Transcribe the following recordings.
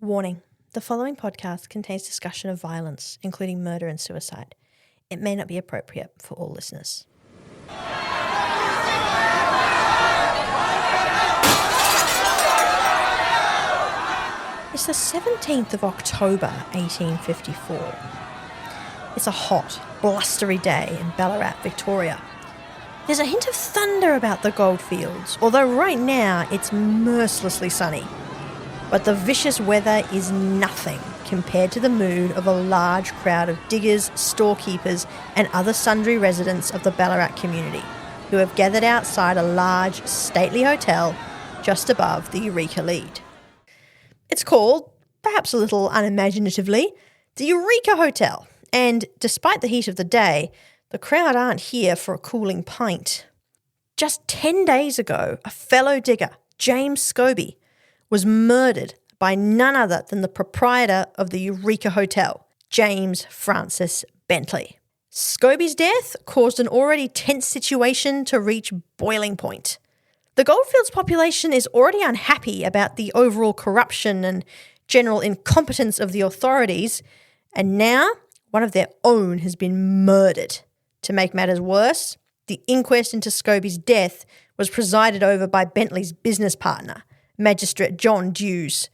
Warning: the following podcast contains discussion of violence, including murder and suicide. It may not be appropriate for all listeners. It's the 17th of October, 1854. It's a hot, blustery day in Ballarat, Victoria. There's a hint of thunder about the goldfields, although right now it's mercilessly sunny. But the vicious weather is nothing compared to the mood of a large crowd of diggers, storekeepers and other sundry residents of the Ballarat community who have gathered outside a large, stately hotel just above the Eureka Lead. It's called, perhaps a little unimaginatively, the Eureka Hotel, and despite the heat of the day, the crowd aren't here for a cooling pint. Just 10 days ago, a fellow digger, James Scobie, was murdered by none other than the proprietor of the Eureka Hotel, James Francis Bentley. Scobie's death caused an already tense situation to reach boiling point. The Goldfields population is already unhappy about the overall corruption and general incompetence of the authorities, and now one of their own has been murdered. To make matters worse, the inquest into Scobie's death was presided over by Bentley's business partner, Magistrate John Dews.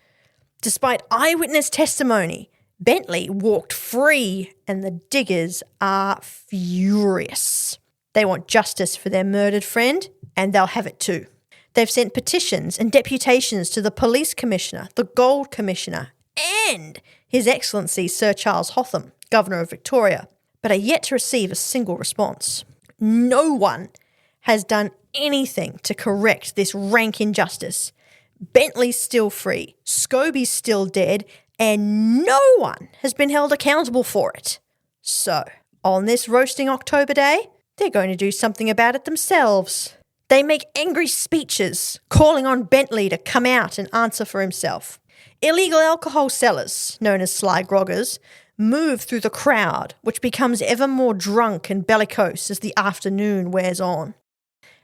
Despite eyewitness testimony, Bentley walked free and the diggers are furious. They want justice for their murdered friend and they'll have it too. They've sent petitions and deputations to the Police Commissioner, the Gold Commissioner and His Excellency Sir Charles Hotham, Governor of Victoria, but are yet to receive a single response. No one has done anything to correct this rank injustice. Bentley's still free, Scobie's still dead, and no one has been held accountable for it. So, on this roasting October day, they're going to do something about it themselves. They make angry speeches, calling on Bentley to come out and answer for himself. Illegal alcohol sellers, known as sly groggers, move through the crowd, which becomes ever more drunk and bellicose as the afternoon wears on.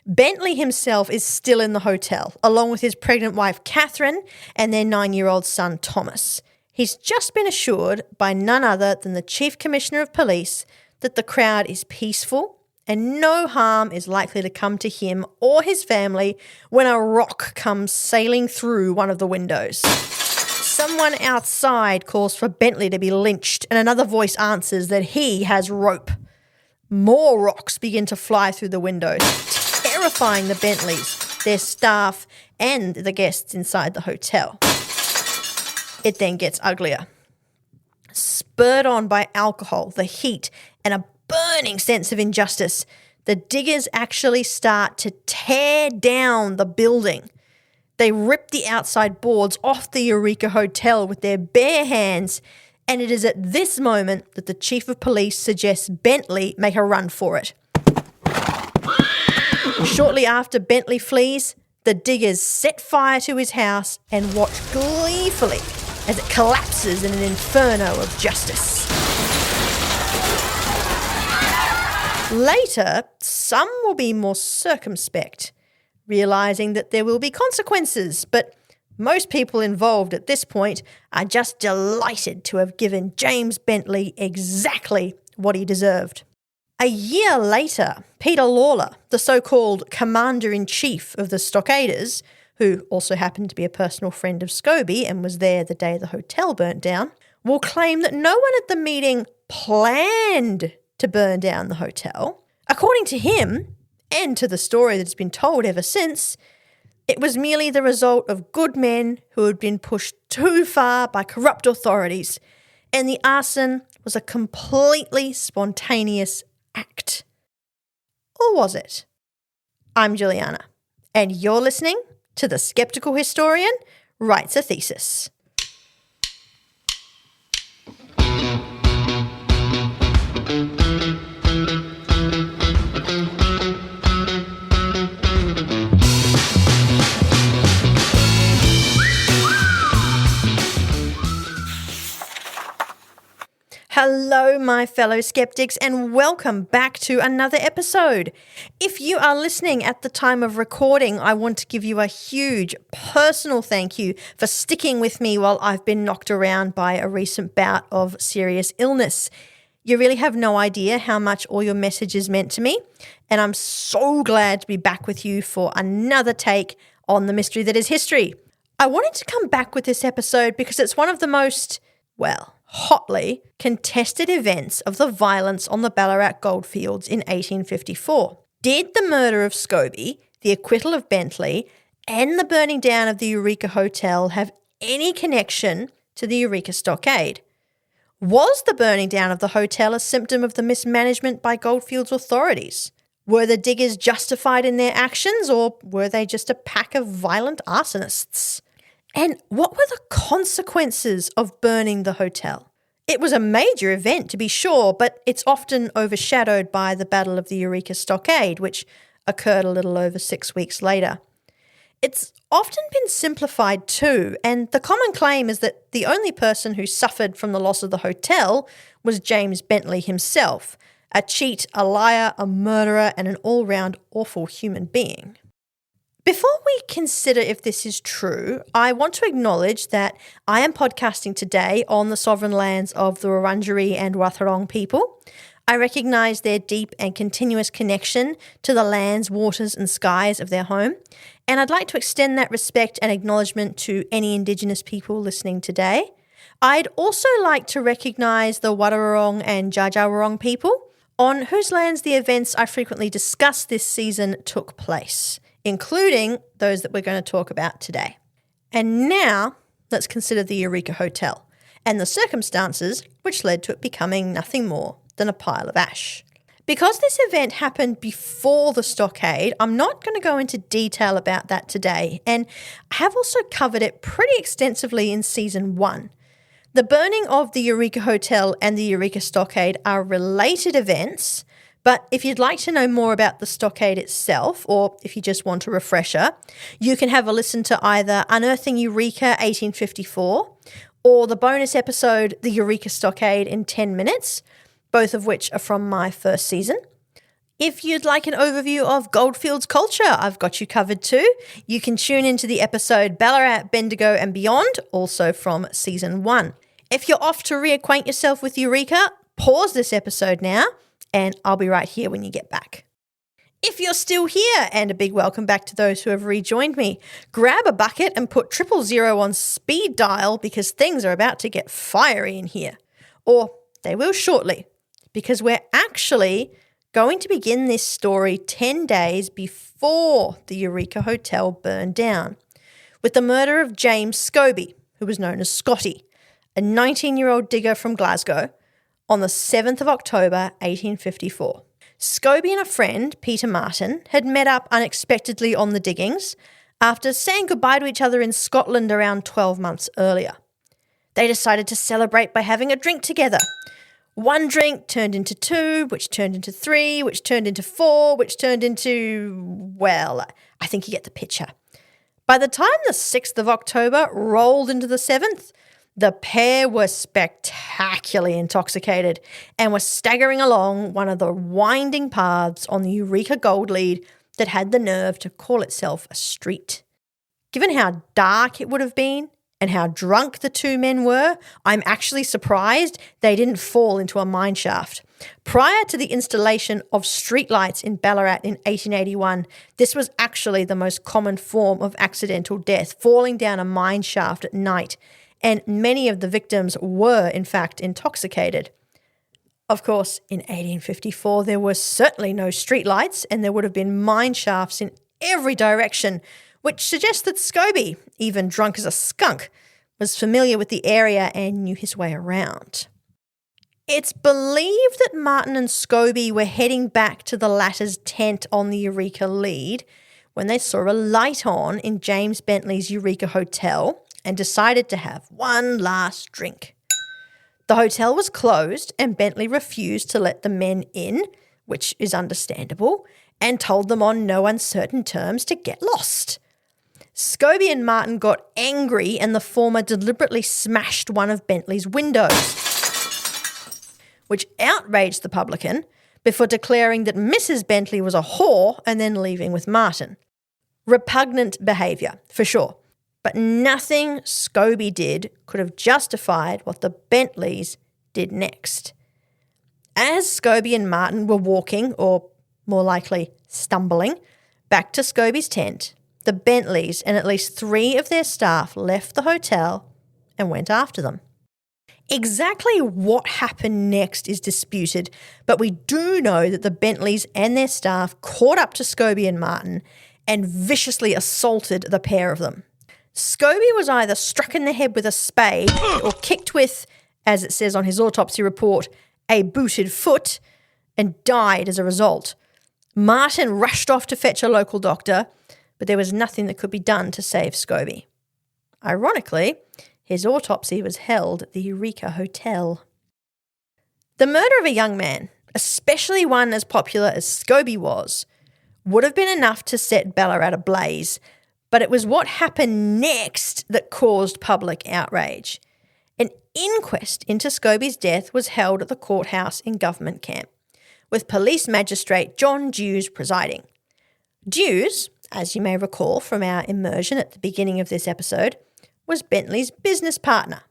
Bentley himself is still in the hotel, along with his pregnant wife Catherine and their 9-year-old son Thomas. He's just been assured by none other than the Chief Commissioner of Police that the crowd is peaceful and no harm is likely to come to him or his family when a rock comes sailing through one of the windows. Someone outside calls for Bentley to be lynched and another voice answers that he has rope. More rocks begin to fly through the windows, terrifying the Bentleys, their staff, and the guests inside the hotel. It then gets uglier. Spurred on by alcohol, the heat, and a burning sense of injustice, the diggers actually start to tear down the building. They rip the outside boards off the Eureka Hotel with their bare hands, and it is at this moment that the Chief of Police suggests Bentley make a run for it. Shortly after Bentley flees, the diggers set fire to his house and watch gleefully as it collapses in an inferno of justice. Later, some will be more circumspect, realising that there will be consequences, but most people involved at this point are just delighted to have given James Bentley exactly what he deserved. A year later, Peter Lawler, the so-called Commander-in-Chief of the Stockaders, who also happened to be a personal friend of Scobie and was there the day the hotel burnt down, will claim that no one at the meeting planned to burn down the hotel. According to him, and to the story that's been told ever since, it was merely the result of good men who had been pushed too far by corrupt authorities, and the arson was a completely spontaneous act. Or was it? I'm Juliana, and you're listening to The Skeptical Historian Writes a Thesis. Hello, my fellow skeptics, and welcome back to another episode. If you are listening at the time of recording, I want to give you a huge personal thank you for sticking with me while I've been knocked around by a recent bout of serious illness. You really have no idea how much all your messages meant to me, and I'm so glad to be back with you for another take on the mystery that is history. I wanted to come back with this episode because it's one of the most, hotly contested events of the violence on the Ballarat goldfields in 1854. Did the murder of Scobie, the acquittal of Bentley, and the burning down of the Eureka Hotel have any connection to the Eureka Stockade? Was the burning down of the hotel a symptom of the mismanagement by Goldfields authorities? Were the diggers justified in their actions, or were they just a pack of violent arsonists? And what were the consequences of burning the hotel? It was a major event, to be sure, but it's often overshadowed by the Battle of the Eureka Stockade, which occurred a little over 6 weeks later. It's often been simplified too, and the common claim is that the only person who suffered from the loss of the hotel was James Bentley himself, a cheat, a liar, a murderer, and an all-round awful human being. Before we consider if this is true, I want to acknowledge that I am podcasting today on the sovereign lands of the Wurundjeri and Wathaurong people. I recognise their deep and continuous connection to the lands, waters and skies of their home, and I'd like to extend that respect and acknowledgement to any Indigenous people listening today. I'd also like to recognise the Wathaurong and Dja Dja Wurrung people, on whose lands the events I frequently discuss this season took place, including those that we're going to talk about today. And now, let's consider the Eureka Hotel and the circumstances which led to it becoming nothing more than a pile of ash. Because this event happened before the stockade, I'm not going to go into detail about that today, and I have also covered it pretty extensively in Season 1. The burning of the Eureka Hotel and the Eureka Stockade are related events, but if you'd like to know more about the stockade itself, or if you just want a refresher, you can have a listen to either Unearthing Eureka 1854 or the bonus episode The Eureka Stockade in 10 Minutes, both of which are from my first season. If you'd like an overview of Goldfields culture, I've got you covered too. You can tune into the episode Ballarat, Bendigo and Beyond, also from Season 1. If you're off to reacquaint yourself with Eureka, pause this episode now, and I'll be right here when you get back. If you're still here, and a big welcome back to those who have rejoined me, grab a bucket and put 000 on speed dial because things are about to get fiery in here. Or they will shortly, because we're actually going to begin this story 10 days before the Eureka Hotel burned down, with the murder of James Scobie, who was known as Scotty, a 19-year-old digger from Glasgow, on the 7th of October, 1854. Scobie and a friend, Peter Martin, had met up unexpectedly on the diggings after saying goodbye to each other in Scotland around 12 months earlier. They decided to celebrate by having a drink together. One drink turned into 2, which turned into 3, which turned into 4, which turned into, I think you get the picture. By the time the 6th of October rolled into the 7th, the pair were spectacularly intoxicated and were staggering along one of the winding paths on the Eureka Gold Lead that had the nerve to call itself a street. Given how dark it would have been and how drunk the two men were, I'm actually surprised they didn't fall into a mine shaft. Prior to the installation of streetlights in Ballarat in 1881, this was actually the most common form of accidental death, falling down a mine shaft at night. And many of the victims were, in fact, intoxicated. Of course, in 1854, there were certainly no streetlights, and there would have been mine shafts in every direction, which suggests that Scobie, even drunk as a skunk, was familiar with the area and knew his way around. It's believed that Martin and Scobie were heading back to the latter's tent on the Eureka Lead when they saw a light on in James Bentley's Eureka Hotel and decided to have one last drink. The hotel was closed and Bentley refused to let the men in, which is understandable, and told them on no uncertain terms to get lost. Scobie and Martin got angry and the former deliberately smashed one of Bentley's windows. which outraged the publican before declaring that Mrs. Bentley was a whore and then leaving with Martin. Repugnant behaviour, for sure, but nothing Scobie did could have justified what the Bentleys did next. As Scobie and Martin were walking, or more likely stumbling, back to Scobie's tent, the Bentleys and at least 3 of their staff left the hotel and went after them. Exactly what happened next is disputed, but we do know that the Bentleys and their staff caught up to Scobie and Martin and viciously assaulted the pair of them. Scobie was either struck in the head with a spade or kicked with, as it says on his autopsy report, a booted foot, and died as a result. Martin rushed off to fetch a local doctor, but there was nothing that could be done to save Scobie. Ironically, his autopsy was held at the Eureka Hotel. The murder of a young man, especially one as popular as Scobie was, would have been enough to set Ballarat ablaze, but it was what happened next that caused public outrage. An inquest into Scobie's death was held at the courthouse in Government Camp, with Police Magistrate John Dews presiding. Dews, as you may recall from our immersion at the beginning of this episode, was Bentley's business partner.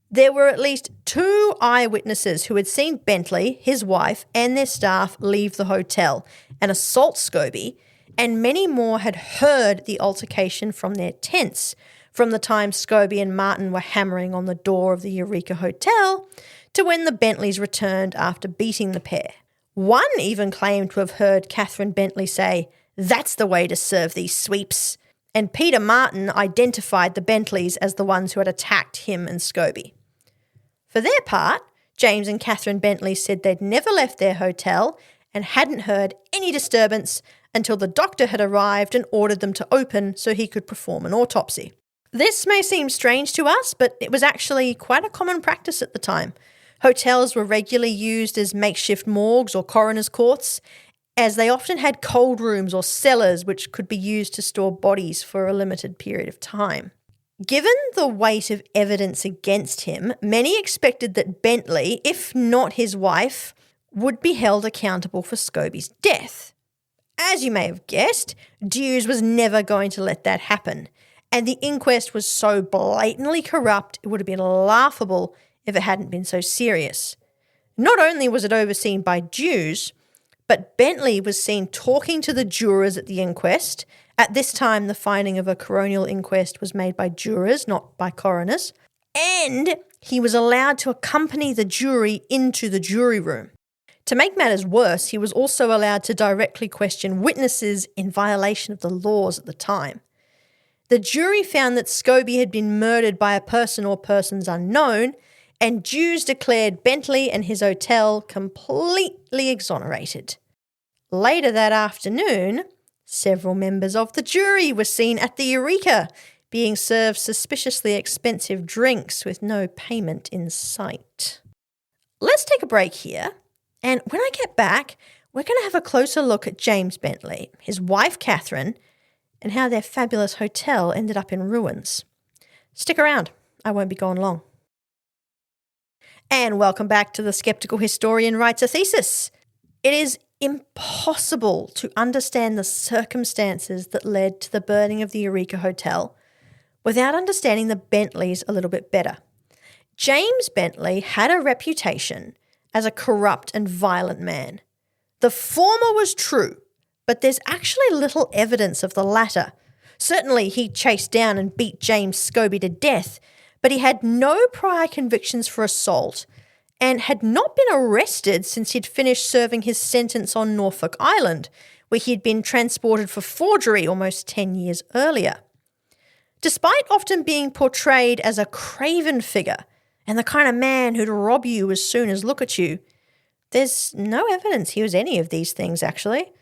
There were at least 2 eyewitnesses who had seen Bentley, his wife, and their staff leave the hotel and assault Scobie, and many more had heard the altercation from their tents, from the time Scobie and Martin were hammering on the door of the Eureka Hotel to when the Bentleys returned after beating the pair. One even claimed to have heard Catherine Bentley say, "That's the way to serve these sweeps," and Peter Martin identified the Bentleys as the ones who had attacked him and Scobie. For their part, James and Catherine Bentley said they'd never left their hotel and hadn't heard any disturbance until the doctor had arrived and ordered them to open so he could perform an autopsy. This may seem strange to us, but it was actually quite a common practice at the time. Hotels were regularly used as makeshift morgues or coroner's courts, as they often had cold rooms or cellars which could be used to store bodies for a limited period of time. Given the weight of evidence against him, many expected that Bentley, if not his wife, would be held accountable for Scobie's death. As you may have guessed, Dews was never going to let that happen, and the inquest was so blatantly corrupt it would have been laughable if it hadn't been so serious. Not only was it overseen by Dews, but Bentley was seen talking to the jurors at the inquest. At this time, the finding of a coronial inquest was made by jurors, not by coroners. And he was allowed to accompany the jury into the jury room. To make matters worse, he was also allowed to directly question witnesses in violation of the laws at the time. The jury found that Scobie had been murdered by a person or persons unknown, and Dews declared Bentley and his hotel completely exonerated. Later that afternoon, several members of the jury were seen at the Eureka, being served suspiciously expensive drinks with no payment in sight. Let's take a break here, and when I get back, we're going to have a closer look at James Bentley, his wife Catherine, and how their fabulous hotel ended up in ruins. Stick around, I won't be gone long. And welcome back to The Skeptical Historian Writes a Thesis. It is impossible to understand the circumstances that led to the burning of the Eureka Hotel without understanding the Bentleys a little bit better. James Bentley had a reputation as a corrupt and violent man. The former was true, but there's actually little evidence of the latter. Certainly he chased down and beat James Scobie to death, but he had no prior convictions for assault and had not been arrested since he'd finished serving his sentence on Norfolk Island, where he'd been transported for forgery almost 10 years earlier. Despite often being portrayed as a craven figure and the kind of man who'd rob you as soon as look at you, there's no evidence he was any of these things, actually.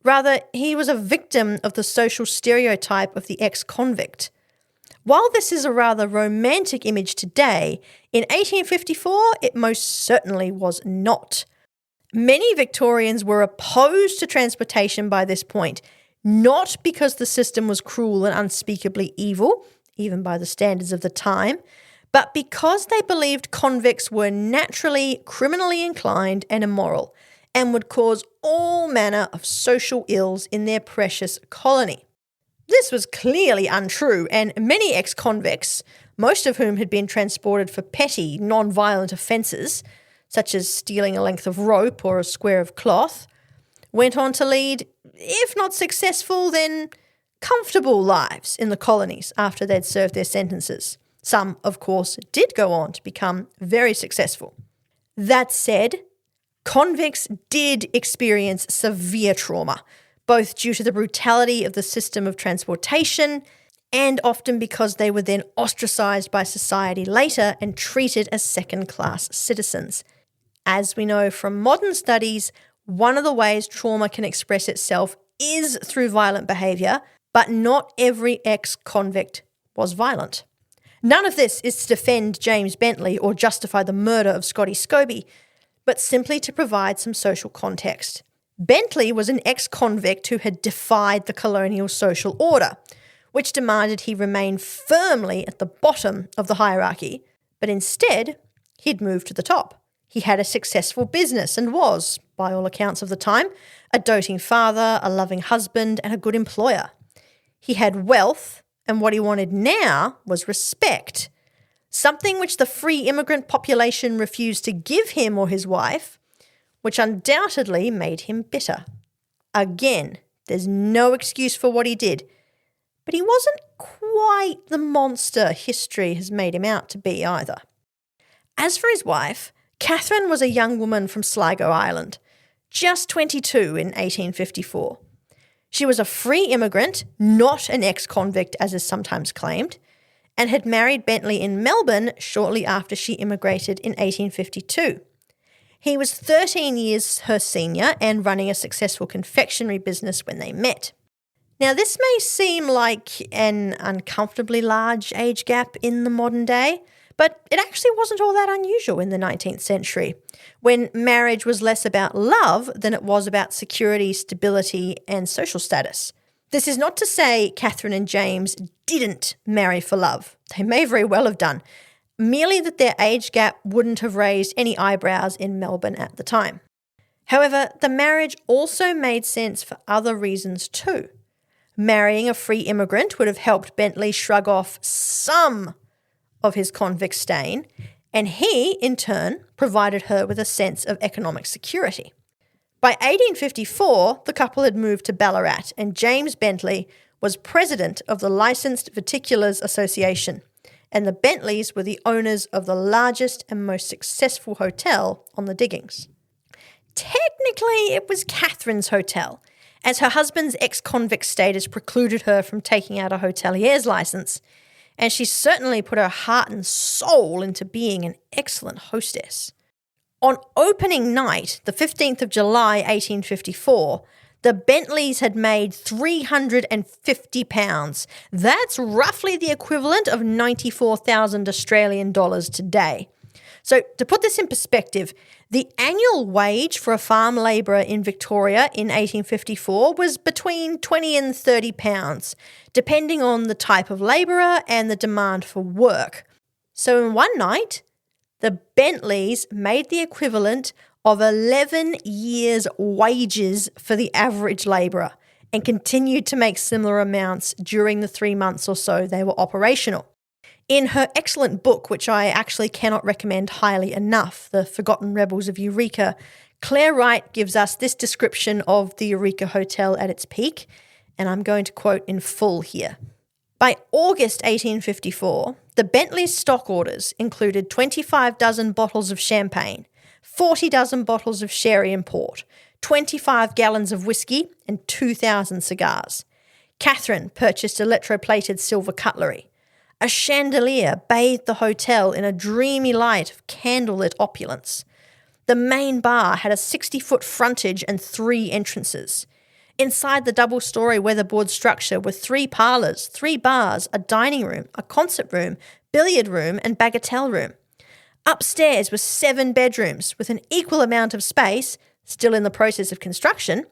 Rather, he was a victim of the social stereotype of the ex-convict. While this is a rather romantic image today, in 1854 it most certainly was not. Many Victorians were opposed to transportation by this point, not because the system was cruel and unspeakably evil, even by the standards of the time, but because they believed convicts were naturally criminally inclined and immoral and would cause all manner of social ills in their precious colony. This was clearly untrue, and many ex-convicts, most of whom had been transported for petty, non-violent offences, such as stealing a length of rope or a square of cloth, went on to lead, if not successful, then comfortable lives in the colonies after they'd served their sentences. Some, of course, did go on to become very successful. That said, convicts did experience severe trauma, both due to the brutality of the system of transportation and often because they were then ostracised by society later and treated as second-class citizens. As we know from modern studies, one of the ways trauma can express itself is through violent behaviour, but not every ex-convict was violent. None of this is to defend James Bentley or justify the murder of Scotty Scobie, but simply to provide some social context. Bentley was an ex-convict who had defied the colonial social order, which demanded he remain firmly at the bottom of the hierarchy, but instead he'd moved to the top. He had a successful business and was, by all accounts of the time, a doting father, a loving husband, and a good employer. He had wealth, and what he wanted now was respect, something which the free immigrant population refused to give him or his wife, which undoubtedly made him bitter. Again, there's no excuse for what he did, but he wasn't quite the monster history has made him out to be either. As for his wife, Catherine was a young woman from Sligo, Ireland, just 22 in 1854. She was a free immigrant, not an ex-convict as is sometimes claimed, and had married Bentley in Melbourne shortly after she immigrated in 1852. He was 13 years her senior and running a successful confectionery business when they met. Now, this may seem like an uncomfortably large age gap in the modern day, but it actually wasn't all that unusual in the 19th century, when marriage was less about love than it was about security, stability, and social status. This is not to say Catherine and James didn't marry for love. They may very well have done, merely that their age gap wouldn't have raised any eyebrows in Melbourne at the time. However, the marriage also made sense for other reasons too. Marrying a free immigrant would have helped Bentley shrug off some of his convict stain, and he, in turn, provided her with a sense of economic security. By 1854, the couple had moved to Ballarat, and James Bentley was president of the Licensed Viticulars Association, and the Bentleys were the owners of the largest and most successful hotel on the diggings. Technically, it was Catherine's hotel, as her husband's ex-convict status precluded her from taking out a hotelier's licence, and she certainly put her heart and soul into being an excellent hostess. On opening night, the 15th of July, 1854, the Bentleys had made £350. That's roughly the equivalent of 94,000 Australian dollars today. So to put this in perspective, the annual wage for a farm labourer in Victoria in 1854 was between £20 and £30, depending on the type of labourer and the demand for work. So in one night, the Bentleys made the equivalent of 11 years' wages for the average labourer and continued to make similar amounts during the 3 months or so they were operational. In her excellent book, which I actually cannot recommend highly enough, The Forgotten Rebels of Eureka, Claire Wright gives us this description of the Eureka Hotel at its peak, and I'm going to quote in full here. By August 1854, the Bentley's stock orders included 25 dozen bottles of champagne, 40 dozen bottles of sherry and port, 25 gallons of whiskey, and 2,000 cigars. Catherine purchased electroplated silver cutlery. A chandelier bathed the hotel in a dreamy light of candlelit opulence. The main bar had a 60-foot frontage and 3 entrances. Inside the double-storey weatherboard structure were 3 parlours, 3 bars, a dining room, a concert room, billiard room, and bagatelle room. Upstairs were 7 bedrooms with an equal amount of space, still in the process of construction,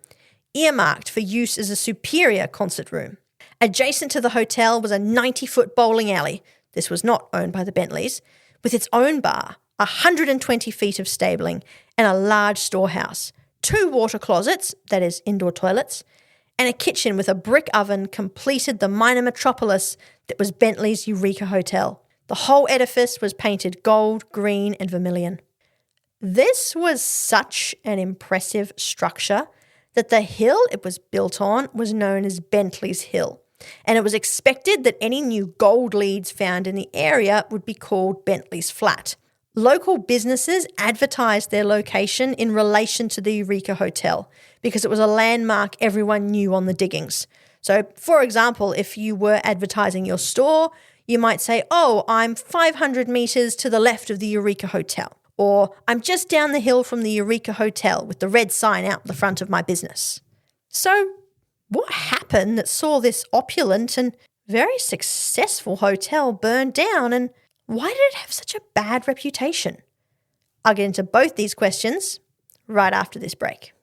earmarked for use as a superior concert room. Adjacent to the hotel was a 90-foot bowling alley, this was not owned by the Bentleys, with its own bar, 120 feet of stabling, and a large storehouse, 2 water closets, that is, indoor toilets, and a kitchen with a brick oven completed the minor metropolis that was Bentley's Eureka Hotel. The whole edifice was painted gold, green, and vermilion. This was such an impressive structure that the hill it was built on was known as Bentley's Hill, and it was expected that any new gold leads found in the area would be called Bentley's Flat. Local businesses advertised their location in relation to the Eureka Hotel because it was a landmark everyone knew on the diggings. So, for example, if you were advertising your store, you might say, "Oh, I'm 500 metres to the left of the Eureka Hotel," or "I'm just down the hill from the Eureka Hotel with the red sign out the front of my business." So, what happened that saw this opulent and very successful hotel burn down, and why did it have such a bad reputation? I'll get into both these questions right after this break.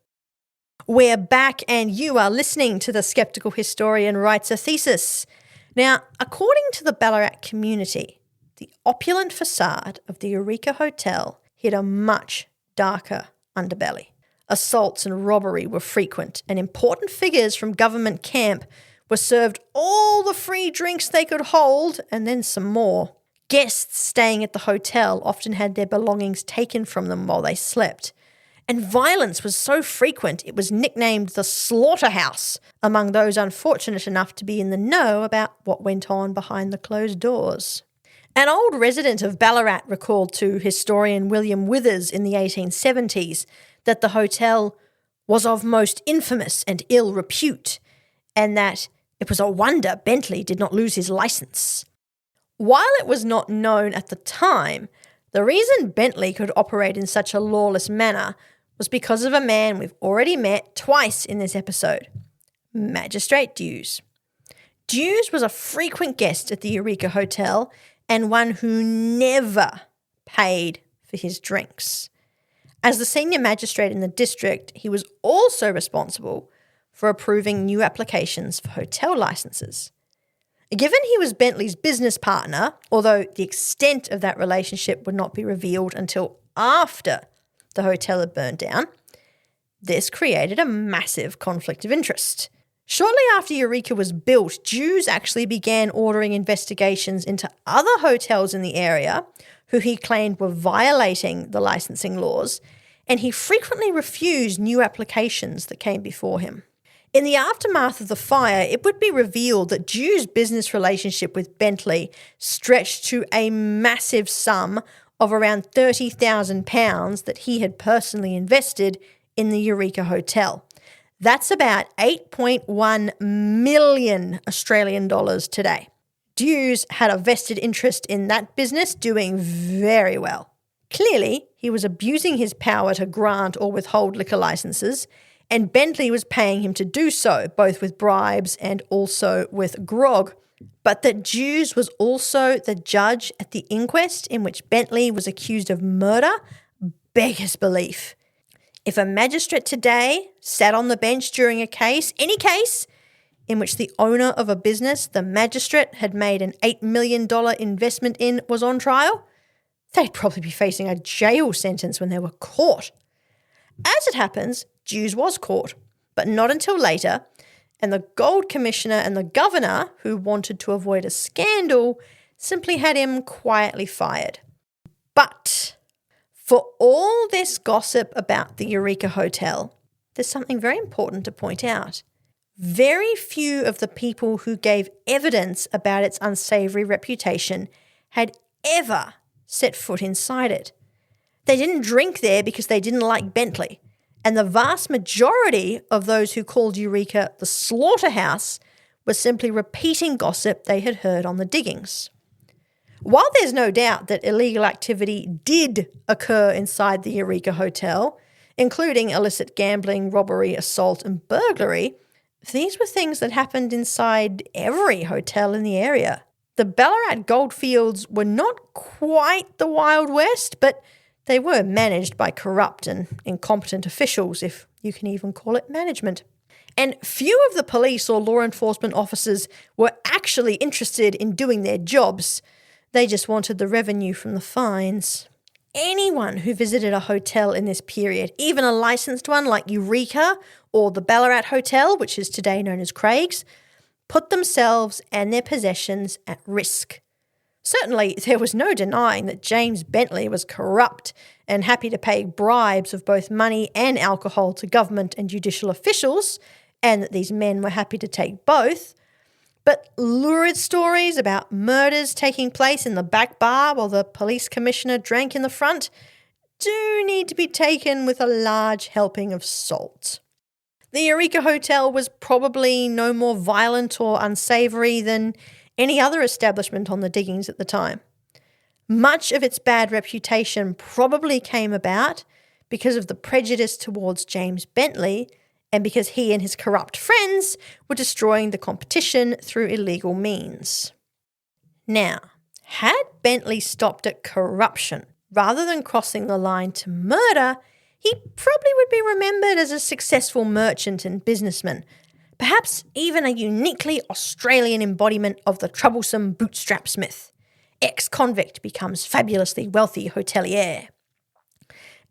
We're back and you are listening to The Skeptical Historian Writes a Thesis. Now, according to the Ballarat community, the opulent facade of the Eureka Hotel hid a much darker underbelly. Assaults and robbery were frequent, and important figures from government camp were served all the free drinks they could hold and then some more. Guests staying at the hotel often had their belongings taken from them while they slept. And violence was so frequent it was nicknamed the slaughterhouse among those unfortunate enough to be in the know about what went on behind the closed doors. An old resident of Ballarat recalled to historian William Withers in the 1870s that the hotel was of most infamous and ill repute, and that it was a wonder Bentley did not lose his licence. While it was not known at the time, the reason Bentley could operate in such a lawless manner was because of a man we've already met twice in this episode, Magistrate Dews. Dews was a frequent guest at the Eureka Hotel and one who never paid for his drinks. As the senior magistrate in the district, he was also responsible for approving new applications for hotel licences. Given he was Bentley's business partner, although the extent of that relationship would not be revealed until after the hotel had burned down, this created a massive conflict of interest. Shortly after Eureka was built, Dews actually began ordering investigations into other hotels in the area who he claimed were violating the licensing laws, and he frequently refused new applications that came before him. In the aftermath of the fire, it would be revealed that Dews' business relationship with Bentley stretched to a massive sum of around £30,000 that he had personally invested in the Eureka Hotel. That's about 8.1 million Australian dollars today. Dews had a vested interest in that business doing very well. Clearly, he was abusing his power to grant or withhold liquor licenses, and Bentley was paying him to do so, both with bribes and also with grog. But that Dews was also the judge at the inquest in which Bentley was accused of murder beggars belief. If a magistrate today sat on the bench during a case, any case, in which the owner of a business the magistrate had made an $8 million investment in was on trial, they'd probably be facing a jail sentence when they were caught. As it happens, Dews was caught, but not until later, and the Gold Commissioner and the Governor, who wanted to avoid a scandal, simply had him quietly fired. But for all this gossip about the Eureka Hotel, there's something very important to point out. Very few of the people who gave evidence about its unsavoury reputation had ever set foot inside it. They didn't drink there because they didn't like Bentley. And the vast majority of those who called Eureka the slaughterhouse were simply repeating gossip they had heard on the diggings. While there's no doubt that illegal activity did occur inside the Eureka Hotel, including illicit gambling, robbery, assault and burglary, these were things that happened inside every hotel in the area. The Ballarat goldfields were not quite the Wild West, but they were managed by corrupt and incompetent officials, if you can even call it management. And few of the police or law enforcement officers were actually interested in doing their jobs. They just wanted the revenue from the fines. Anyone who visited a hotel in this period, even a licensed one like Eureka or the Ballarat Hotel, which is today known as Craig's, put themselves and their possessions at risk. Certainly, there was no denying that James Bentley was corrupt and happy to pay bribes of both money and alcohol to government and judicial officials, and that these men were happy to take both. But lurid stories about murders taking place in the back bar while the police commissioner drank in the front do need to be taken with a large helping of salt. The Eureka Hotel was probably no more violent or unsavoury than any other establishment on the diggings at the time. Much of its bad reputation probably came about because of the prejudice towards James Bentley and because he and his corrupt friends were destroying the competition through illegal means. Now, had Bentley stopped at corruption rather than crossing the line to murder, he probably would be remembered as a successful merchant and businessman, perhaps even a uniquely Australian embodiment of the troublesome bootstrap smith. Ex-convict becomes fabulously wealthy hotelier.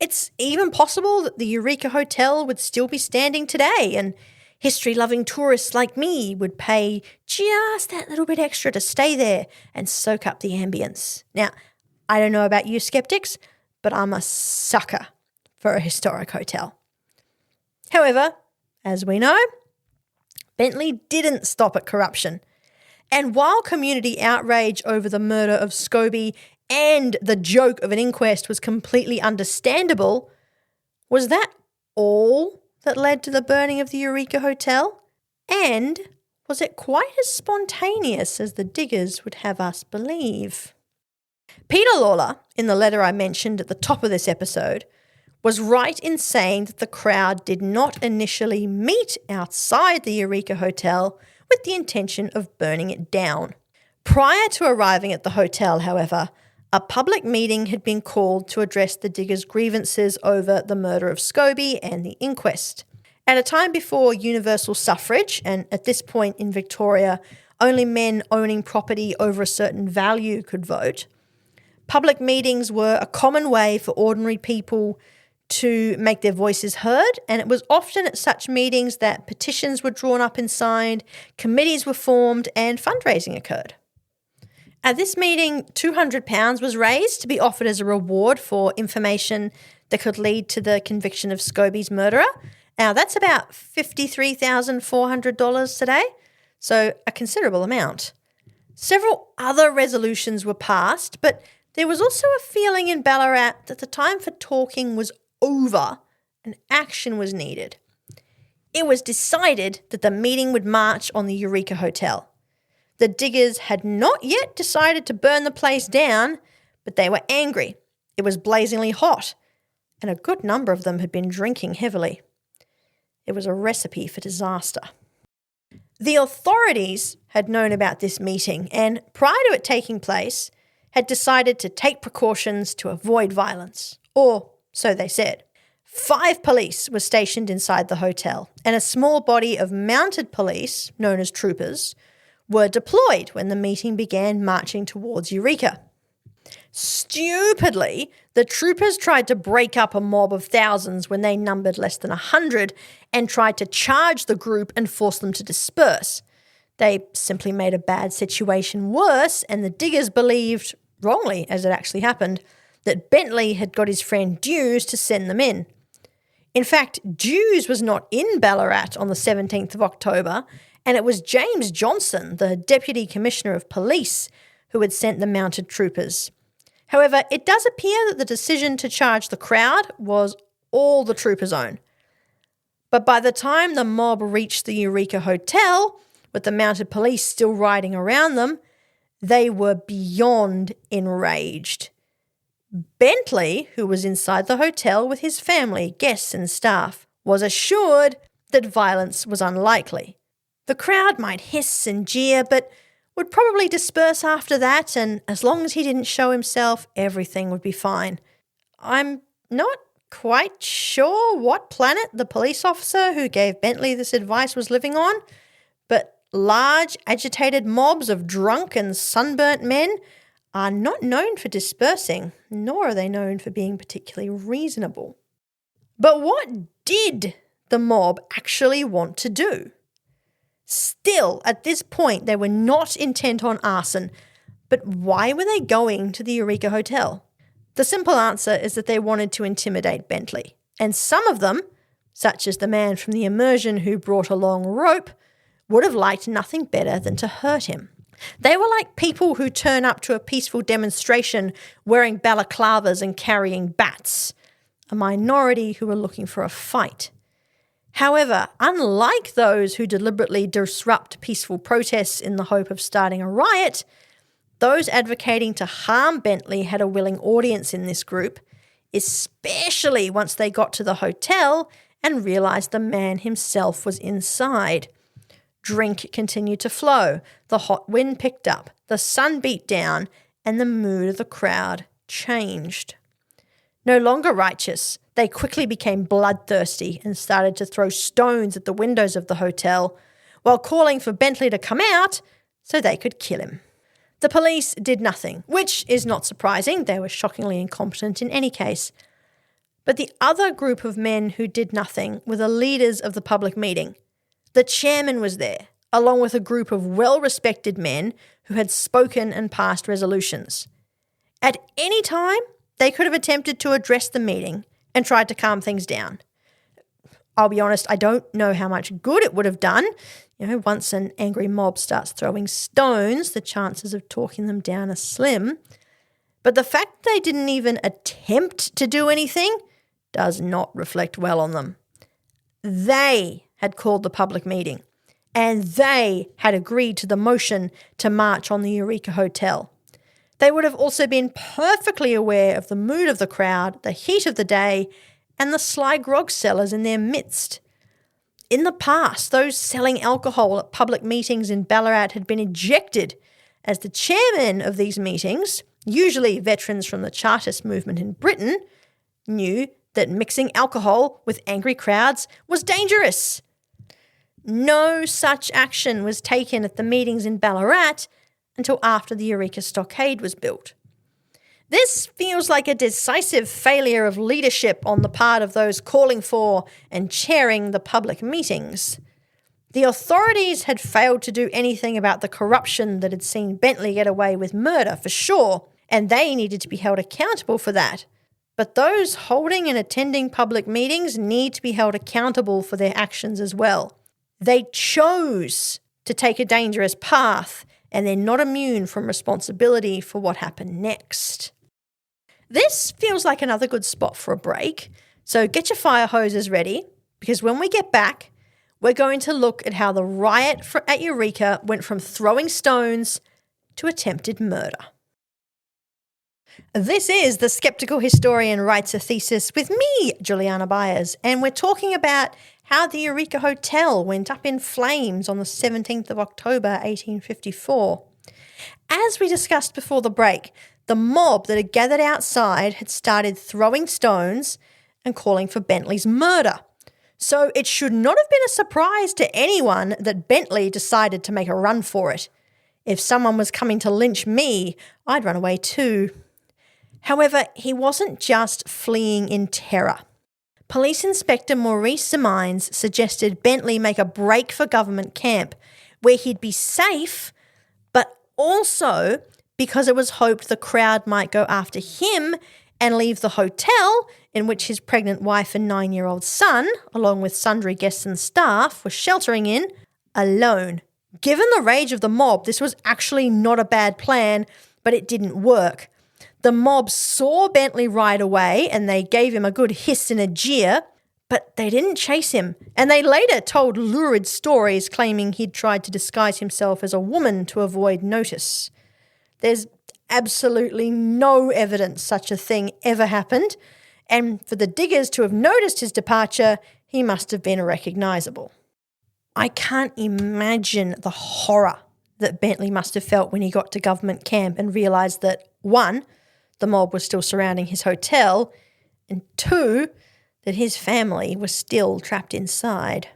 It's even possible that the Eureka Hotel would still be standing today and history-loving tourists like me would pay just that little bit extra to stay there and soak up the ambience. Now, I don't know about you skeptics, but I'm a sucker for a historic hotel. However, as we know, Bentley didn't stop at corruption. And while community outrage over the murder of Scobie and the joke of an inquest was completely understandable, was that all that led to the burning of the Eureka Hotel? And was it quite as spontaneous as the diggers would have us believe? Peter Lawler, in the letter I mentioned at the top of this episode, was right in saying that the crowd did not initially meet outside the Eureka Hotel with the intention of burning it down. Prior to arriving at the hotel, however, a public meeting had been called to address the diggers' grievances over the murder of Scobie and the inquest. At a time before universal suffrage, and at this point in Victoria, only men owning property over a certain value could vote, public meetings were a common way for ordinary people to make their voices heard, and it was often at such meetings that petitions were drawn up and signed, committees were formed, and fundraising occurred. At this meeting, £200 was raised to be offered as a reward for information that could lead to the conviction of Scobie's murderer. Now, that's about $53,400 today, so a considerable amount. Several other resolutions were passed, but there was also a feeling in Ballarat that the time for talking was over and action was needed. It was decided that the meeting would march on the Eureka Hotel. The diggers had not yet decided to burn the place down, but they were angry. It was blazingly hot, and a good number of them had been drinking heavily. It was a recipe for disaster. The authorities had known about this meeting and, prior to it taking place, had decided to take precautions to avoid violence, or so they said. 5 police were stationed inside the hotel, and a small body of mounted police, known as troopers, were deployed when the meeting began marching towards Eureka. Stupidly, the troopers tried to break up a mob of thousands when they numbered less than 100 and tried to charge the group and force them to disperse. They simply made a bad situation worse, and the diggers believed, wrongly as it actually happened, that Bentley had got his friend Dews to send them in. In fact, Dews was not in Ballarat on the 17th of October, and it was James Johnson, the Deputy Commissioner of Police, who had sent the mounted troopers. However, it does appear that the decision to charge the crowd was all the troopers' own. But by the time the mob reached the Eureka Hotel, with the mounted police still riding around them, they were beyond enraged. Bentley, who was inside the hotel with his family, guests and staff, was assured that violence was unlikely. The crowd might hiss and jeer, but would probably disperse after that, and as long as he didn't show himself, everything would be fine. I'm not quite sure what planet the police officer who gave Bentley this advice was living on, but large, agitated mobs of drunk and sunburnt men are not known for dispersing, nor are they known for being particularly reasonable. But what did the mob actually want to do? Still, at this point, they were not intent on arson, but why were they going to the Eureka Hotel? The simple answer is that they wanted to intimidate Bentley, and some of them, such as the man from the immersion who brought along rope, would have liked nothing better than to hurt him. They were like people who turn up to a peaceful demonstration wearing balaclavas and carrying bats, a minority who were looking for a fight. However, unlike those who deliberately disrupt peaceful protests in the hope of starting a riot, those advocating to harm Bentley had a willing audience in this group, especially once they got to the hotel and realised the man himself was inside. Drink continued to flow, the hot wind picked up, the sun beat down, and the mood of the crowd changed. No longer righteous, they quickly became bloodthirsty and started to throw stones at the windows of the hotel while calling for Bentley to come out so they could kill him. The police did nothing, which is not surprising. They were shockingly incompetent in any case. But the other group of men who did nothing were the leaders of the public meeting. The chairman was there, along with a group of well-respected men who had spoken and passed resolutions. At any time, they could have attempted to address the meeting and tried to calm things down. I'll be honest, I don't know how much good it would have done. Once an angry mob starts throwing stones, the chances of talking them down are slim. But the fact they didn't even attempt to do anything does not reflect well on them. They had called the public meeting, and they had agreed to the motion to march on the Eureka Hotel. They would have also been perfectly aware of the mood of the crowd, the heat of the day, and the sly grog sellers in their midst. In the past, those selling alcohol at public meetings in Ballarat had been ejected, as the chairman of these meetings, usually veterans from the Chartist movement in Britain, knew that mixing alcohol with angry crowds was dangerous. No such action was taken at the meetings in Ballarat until after the Eureka Stockade was built. This feels like a decisive failure of leadership on the part of those calling for and chairing the public meetings. The authorities had failed to do anything about the corruption that had seen Bentley get away with murder, for sure, and they needed to be held accountable for that. But those holding and attending public meetings need to be held accountable for their actions as well. They chose to take a dangerous path, and they're not immune from responsibility for what happened next. This feels like another good spot for a break, so get your fire hoses ready, because when we get back, we're going to look at how the riot at Eureka went from throwing stones to attempted murder. This is The Skeptical Historian Writes a Thesis with me, Juliana Byers, and we're talking about how the Eureka Hotel went up in flames on the 17th of October 1854. As we discussed before the break, the mob that had gathered outside had started throwing stones and calling for Bentley's murder. So it should not have been a surprise to anyone that Bentley decided to make a run for it. If someone was coming to lynch me, I'd run away too. However, he wasn't just fleeing in terror. Police Inspector Maurice Simines suggested Bentley make a break for government camp where he'd be safe, but also because it was hoped the crowd might go after him and leave the hotel in which his pregnant wife and 9-year-old son, along with sundry guests and staff, were sheltering in, alone. Given the rage of the mob, this was actually not a bad plan, but it didn't work. The mob saw Bentley ride away and they gave him a good hiss and a jeer, but they didn't chase him, and they later told lurid stories claiming he'd tried to disguise himself as a woman to avoid notice. There's absolutely no evidence such a thing ever happened, and for the diggers to have noticed his departure, he must have been recognisable. I can't imagine the horror that Bentley must have felt when he got to government camp and realised that, 1, the mob was still surrounding his hotel, and 2, that his family was still trapped inside.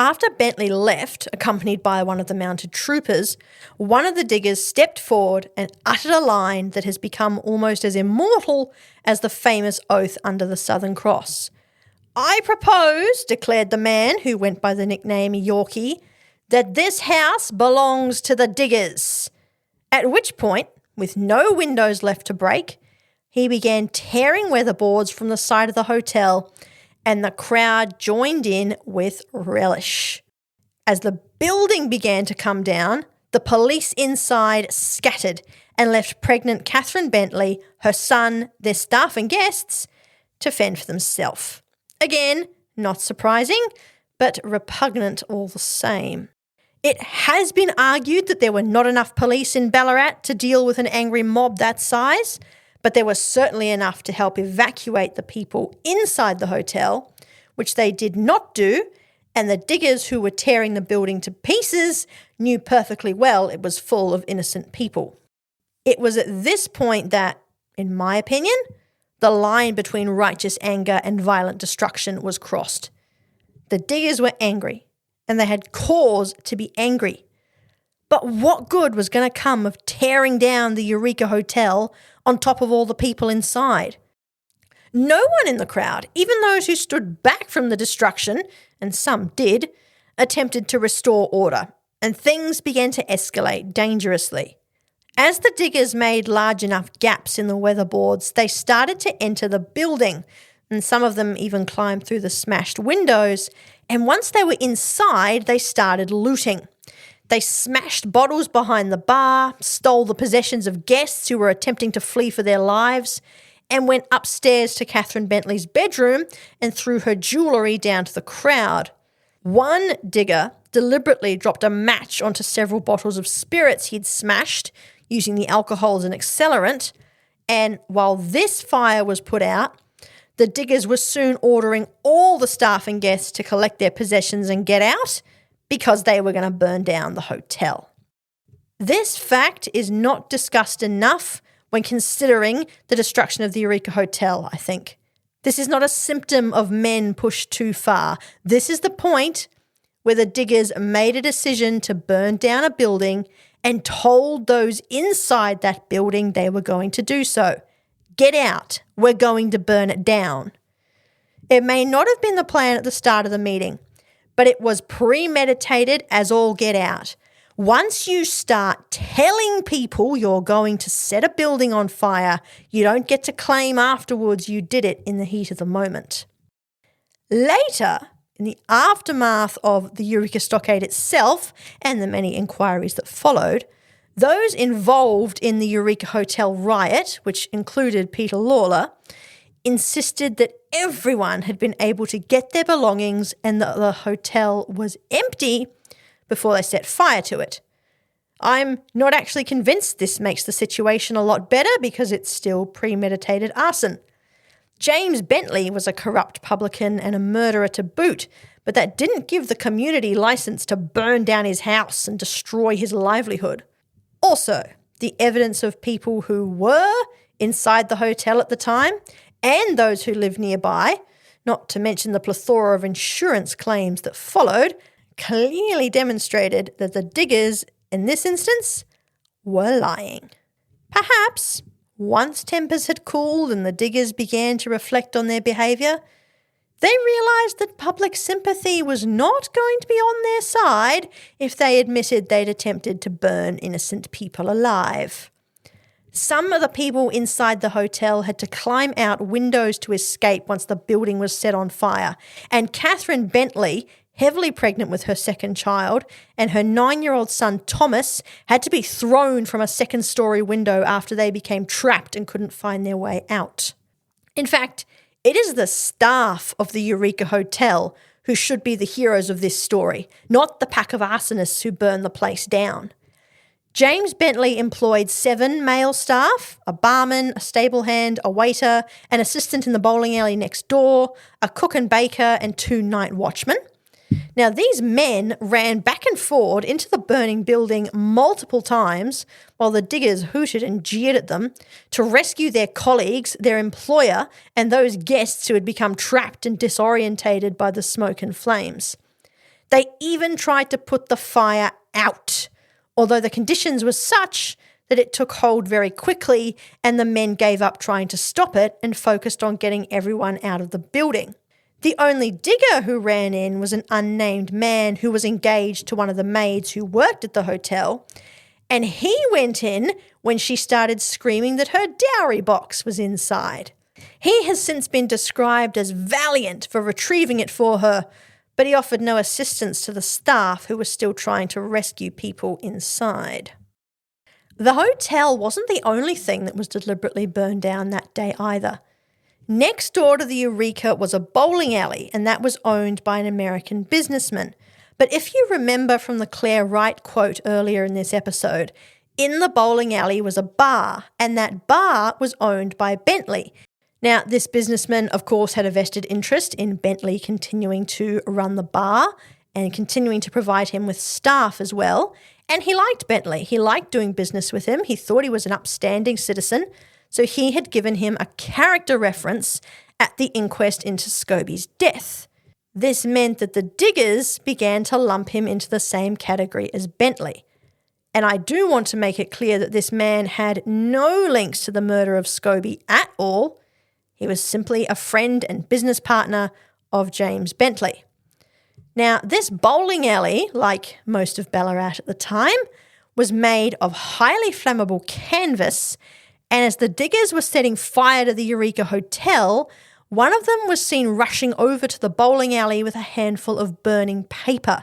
After Bentley left, accompanied by one of the mounted troopers, one of the diggers stepped forward and uttered a line that has become almost as immortal as the famous oath under the Southern Cross. "I propose," declared the man who went by the nickname Yorkie, "that this house belongs to the diggers." At which point, with no windows left to break, he began tearing weatherboards from the side of the hotel, and the crowd joined in with relish. As the building began to come down, the police inside scattered and left pregnant Catherine Bentley, her son, their staff and guests to fend for themselves. Again, not surprising, but repugnant all the same. It has been argued that there were not enough police in Ballarat to deal with an angry mob that size, but there was certainly enough to help evacuate the people inside the hotel, which they did not do, and the diggers who were tearing the building to pieces knew perfectly well it was full of innocent people. It was at this point that, in my opinion, the line between righteous anger and violent destruction was crossed. The diggers were angry, and they had cause to be angry. But what good was going to come of tearing down the Eureka Hotel on top of all the people inside? No one in the crowd, even those who stood back from the destruction, and some did, attempted to restore order, and things began to escalate dangerously. As the diggers made large enough gaps in the weatherboards, they started to enter the building, and some of them even climbed through the smashed windows, and once they were inside, they started looting. They smashed bottles behind the bar, stole the possessions of guests who were attempting to flee for their lives, and went upstairs to Catherine Bentley's bedroom and threw her jewellery down to the crowd. One digger deliberately dropped a match onto several bottles of spirits he'd smashed, using the alcohol as an accelerant, and while this fire was put out, the diggers were soon ordering all the staff and guests to collect their possessions and get out, because they were going to burn down the hotel. This fact is not discussed enough when considering the destruction of the Eureka Hotel, I think. This is not a symptom of men pushed too far. This is the point where the diggers made a decision to burn down a building and told those inside that building they were going to do so. Get out. We're going to burn it down. It may not have been the plan at the start of the meeting, but it was premeditated as all get out. Once you start telling people you're going to set a building on fire, you don't get to claim afterwards you did it in the heat of the moment. Later, in the aftermath of the Eureka Stockade itself and the many inquiries that followed, those involved in the Eureka Hotel riot, which included Peter Lawler, insisted that everyone had been able to get their belongings and that the hotel was empty before they set fire to it. I'm not actually convinced this makes the situation a lot better because it's still premeditated arson. James Bentley was a corrupt publican and a murderer to boot, but that didn't give the community license to burn down his house and destroy his livelihood. Also, the evidence of people who were inside the hotel at the time and those who lived nearby, not to mention the plethora of insurance claims that followed, clearly demonstrated that the diggers, in this instance, were lying. Perhaps, once tempers had cooled and the diggers began to reflect on their behaviour, they realised that public sympathy was not going to be on their side if they admitted they'd attempted to burn innocent people alive. Some of the people inside the hotel had to climb out windows to escape once the building was set on fire, and Catherine Bentley, heavily pregnant with her second child, and her 9-year-old son Thomas had to be thrown from a second-story window after they became trapped and couldn't find their way out. In fact, it is the staff of the Eureka Hotel who should be the heroes of this story, not the pack of arsonists who burned the place down. James Bentley employed 7 male staff, a barman, a stable hand, a waiter, an assistant in the bowling alley next door, a cook and baker, and 2 night watchmen. Now, these men ran back and forward into the burning building multiple times while the diggers hooted and jeered at them to rescue their colleagues, their employer, and those guests who had become trapped and disorientated by the smoke and flames. They even tried to put the fire out, although the conditions were such that it took hold very quickly and the men gave up trying to stop it and focused on getting everyone out of the building. The only digger who ran in was an unnamed man who was engaged to one of the maids who worked at the hotel, and he went in when she started screaming that her dowry box was inside. He has since been described as valiant for retrieving it for her, but he offered no assistance to the staff who were still trying to rescue people inside. The hotel wasn't the only thing that was deliberately burned down that day either. Next door to the Eureka was a bowling alley, and that was owned by an American businessman. But if you remember from the Claire Wright quote earlier in this episode, in the bowling alley was a bar, and that bar was owned by Bentley. Now, this businessman, of course, had a vested interest in Bentley continuing to run the bar and continuing to provide him with staff as well. And he liked Bentley. He liked doing business with him. He thought he was an upstanding citizen. So he had given him a character reference at the inquest into Scobie's death. This meant that the diggers began to lump him into the same category as Bentley. And I do want to make it clear that this man had no links to the murder of Scobie at all. He was simply a friend and business partner of James Bentley. Now, this bowling alley, like most of Ballarat at the time, was made of highly flammable canvas, and as the diggers were setting fire to the Eureka Hotel, one of them was seen rushing over to the bowling alley with a handful of burning paper.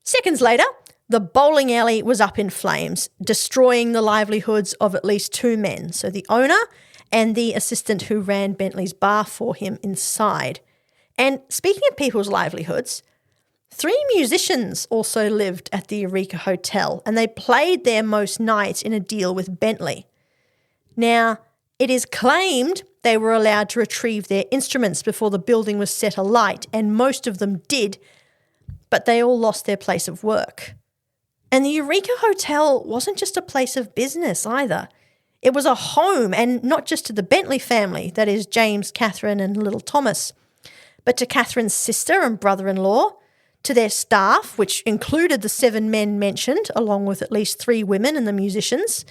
Seconds later, the bowling alley was up in flames, destroying the livelihoods of at least two men, so the owner and the assistant who ran Bentley's bar for him inside. And speaking of people's livelihoods, 3 musicians also lived at the Eureka Hotel, and they played there most nights in a deal with Bentley. Now, it is claimed they were allowed to retrieve their instruments before the building was set alight, and most of them did, but they all lost their place of work. And the Eureka Hotel wasn't just a place of business either. It was a home, and not just to the Bentley family, that is James, Catherine and little Thomas, but to Catherine's sister and brother-in-law, to their staff, which included the 7 men mentioned, along with at least 3 women and the musicians.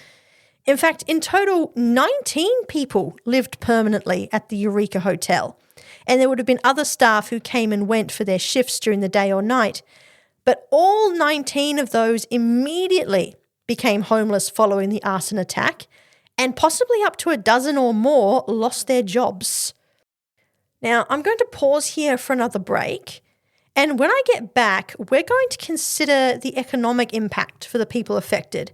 In fact, in total, 19 people lived permanently at the Eureka Hotel, and there would have been other staff who came and went for their shifts during the day or night, but all 19 of those immediately became homeless following the arson attack, and possibly up to a dozen or more lost their jobs. Now, I'm going to pause here for another break, and when I get back, we're going to consider the economic impact for the people affected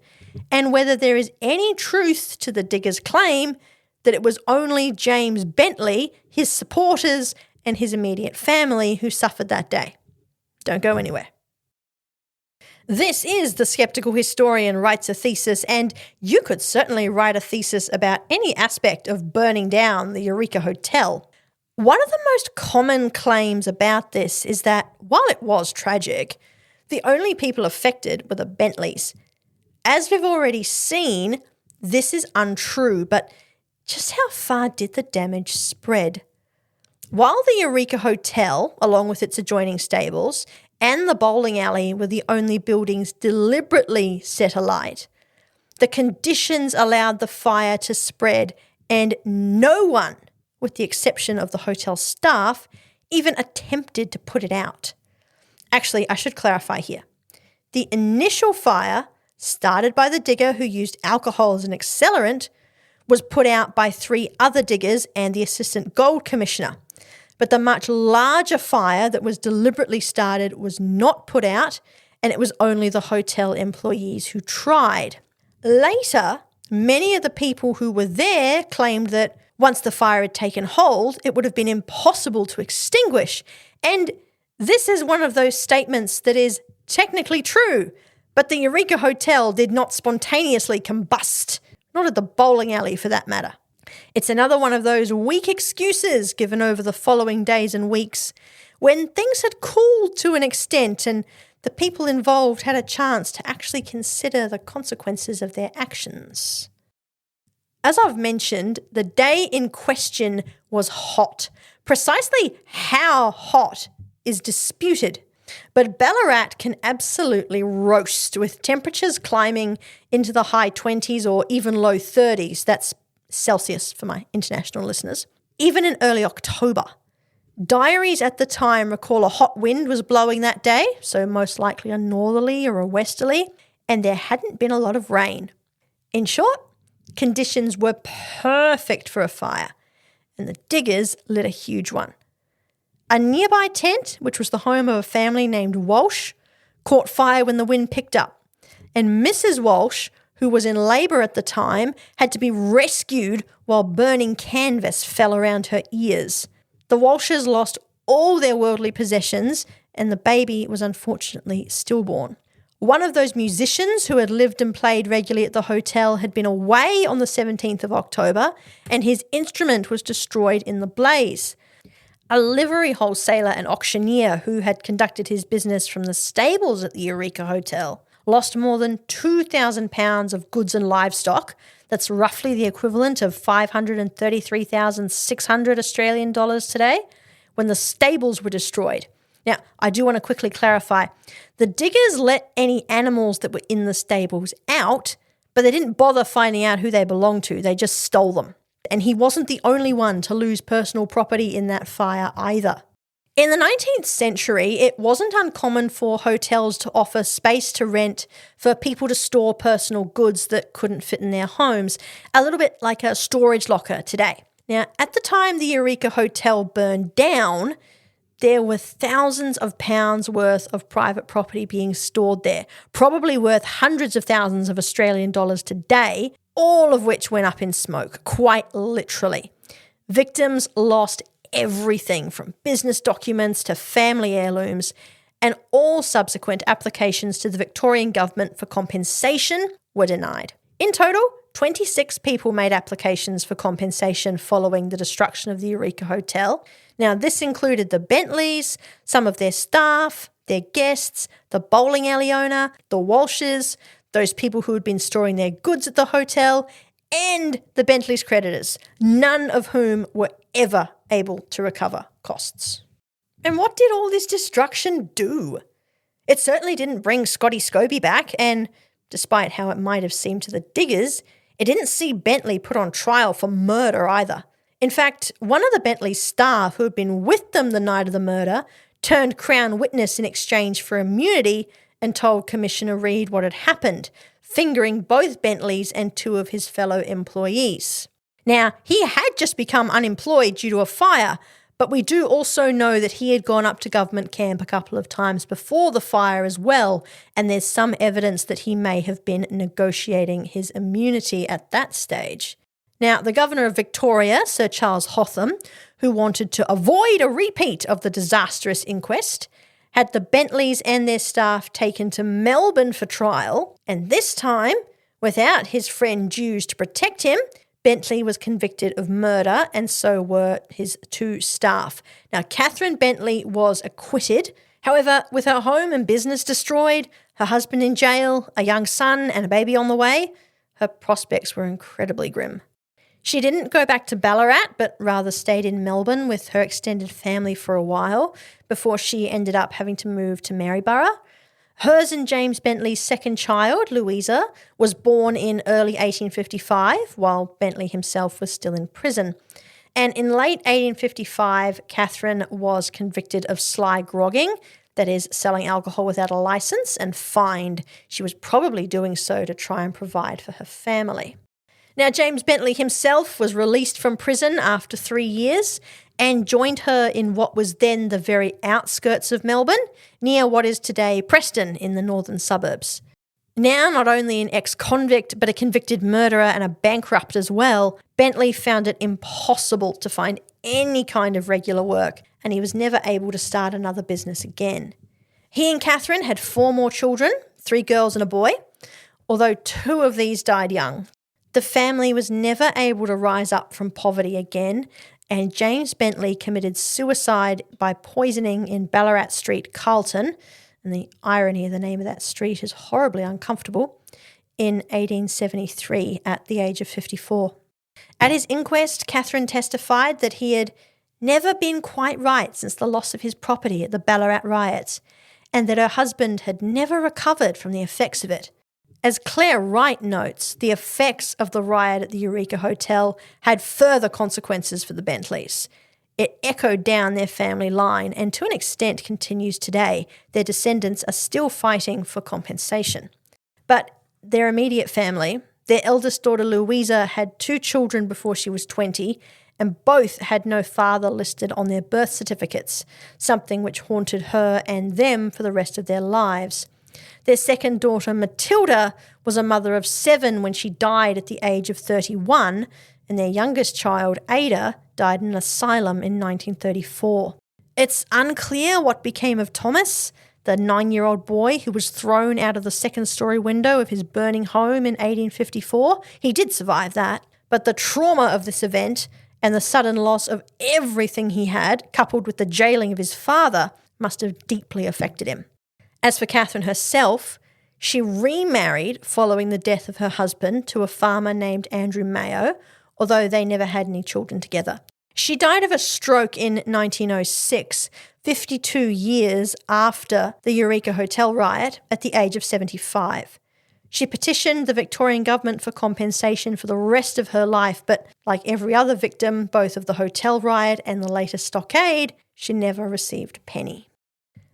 and whether there is any truth to the diggers' claim that it was only James Bentley, his supporters, and his immediate family who suffered that day. Don't go anywhere. This is The Skeptical Historian Writes a Thesis, and you could certainly write a thesis about any aspect of burning down the Eureka Hotel. One of the most common claims about this is that, while it was tragic, the only people affected were the Bentleys. As we've already seen, this is untrue, but just how far did the damage spread? While the Eureka Hotel, along with its adjoining stables, and the bowling alley were the only buildings deliberately set alight, the conditions allowed the fire to spread, and no one, with the exception of the hotel staff, even attempted to put it out. Actually, I should clarify here. The initial fire, started by the digger who used alcohol as an accelerant, was put out by 3 other diggers and the assistant gold commissioner. But the much larger fire that was deliberately started was not put out, and it was only the hotel employees who tried. Later, many of the people who were there claimed that once the fire had taken hold, it would have been impossible to extinguish. And this is one of those statements that is technically true, but the Eureka Hotel did not spontaneously combust, not at the bowling alley for that matter. It's another one of those weak excuses given over the following days and weeks when things had cooled to an extent and the people involved had a chance to actually consider the consequences of their actions. As I've mentioned, the day in question was hot. Precisely how hot is disputed. But Ballarat can absolutely roast, with temperatures climbing into the high 20s or even low 30s. That's Celsius for my international listeners. Even in early October. Diaries at the time recall a hot wind was blowing that day, so most likely a northerly or a westerly, and there hadn't been a lot of rain. In short, conditions were perfect for a fire, and the diggers lit a huge one. A nearby tent, which was the home of a family named Walsh, caught fire when the wind picked up, and Mrs. Walsh, who was in labour at the time, had to be rescued while burning canvas fell around her ears. The Walshes lost all their worldly possessions, and the baby was unfortunately stillborn. One of those musicians who had lived and played regularly at the hotel had been away on the 17th of October, and his instrument was destroyed in the blaze. A livery wholesaler and auctioneer who had conducted his business from the stables at the Eureka Hotel lost more than £2,000 of goods and livestock. That's roughly the equivalent of 533,600 Australian dollars today, when the stables were destroyed. Now, I do want to quickly clarify. The diggers let any animals that were in the stables out, but they didn't bother finding out who they belonged to. They just stole them. And he wasn't the only one to lose personal property in that fire either. In the 19th century, it wasn't uncommon for hotels to offer space to rent for people to store personal goods that couldn't fit in their homes, a little bit like a storage locker today. Now, at the time the Eureka Hotel burned down, there were thousands of pounds worth of private property being stored there, probably worth hundreds of thousands of Australian dollars today, all of which went up in smoke, quite literally. Victims lost everything from business documents to family heirlooms, and all subsequent applications to the Victorian government for compensation were denied. In total, 26 people made applications for compensation following the destruction of the Eureka Hotel. Now, this included the Bentleys, some of their staff, their guests, the bowling alley owner, the Walshes, those people who had been storing their goods at the hotel, and the Bentleys' creditors, none of whom were ever able to recover costs. And what did all this destruction do? It certainly didn't bring Scotty Scobie back, and despite how it might have seemed to the diggers, it didn't see Bentley put on trial for murder either. In fact, one of the Bentley staff who had been with them the night of the murder turned Crown witness in exchange for immunity and told Commissioner Reid what had happened, fingering both Bentleys and two of his fellow employees. Now, he had just become unemployed due to a fire, but we do also know that he had gone up to government camp a couple of times before the fire as well, and there's some evidence that he may have been negotiating his immunity at that stage. Now, the Governor of Victoria, Sir Charles Hotham, who wanted to avoid a repeat of the disastrous inquest, had the Bentleys and their staff taken to Melbourne for trial, and this time, without his friend Jews to protect him, Bentley was convicted of murder, and so were his two staff. Now, Catherine Bentley was acquitted. However, with her home and business destroyed, her husband in jail, a young son and a baby on the way, her prospects were incredibly grim. She didn't go back to Ballarat, but rather stayed in Melbourne with her extended family for a while before she ended up having to move to Maryborough. Hers and James Bentley's second child, Louisa, was born in early 1855 while Bentley himself was still in prison. And in late 1855, Catherine was convicted of sly grogging, that is, selling alcohol without a licence, and fined. She was probably doing so to try and provide for her family. Now, James Bentley himself was released from prison after 3 years and joined her in what was then the very outskirts of Melbourne, near what is today Preston in the northern suburbs. Now not only an ex-convict but a convicted murderer and a bankrupt as well, Bentley found it impossible to find any kind of regular work, and he was never able to start another business again. He and Catherine had 4 more children, 3 girls and a boy, although 2 of these died young. The family was never able to rise up from poverty again, and James Bentley committed suicide by poisoning in Ballarat Street, Carlton, and the irony of the name of that street is horribly uncomfortable, in 1873 at the age of 54. At his inquest, Catherine testified that he had never been quite right since the loss of his property at the Ballarat riots, and that her husband had never recovered from the effects of it. As Claire Wright notes, the effects of the riot at the Eureka Hotel had further consequences for the Bentleys. It echoed down their family line and to an extent continues today. Their descendants are still fighting for compensation. But their immediate family, their eldest daughter Louisa had 2 children before she was 20, and both had no father listed on their birth certificates, something which haunted her and them for the rest of their lives. Their second daughter, Matilda, was a mother of 7 when she died at the age of 31, and their youngest child, Ada, died in an asylum in 1934. It's unclear what became of Thomas, the 9-year-old boy who was thrown out of the second-story window of his burning home in 1854. He did survive that, but the trauma of this event and the sudden loss of everything he had, coupled with the jailing of his father, must have deeply affected him. As for Catherine herself, she remarried following the death of her husband to a farmer named Andrew Mayo, although they never had any children together. She died of a stroke in 1906, 52 years after the Eureka Hotel riot, at the age of 75. She petitioned the Victorian government for compensation for the rest of her life, but like every other victim, both of the hotel riot and the later stockade, she never received a penny.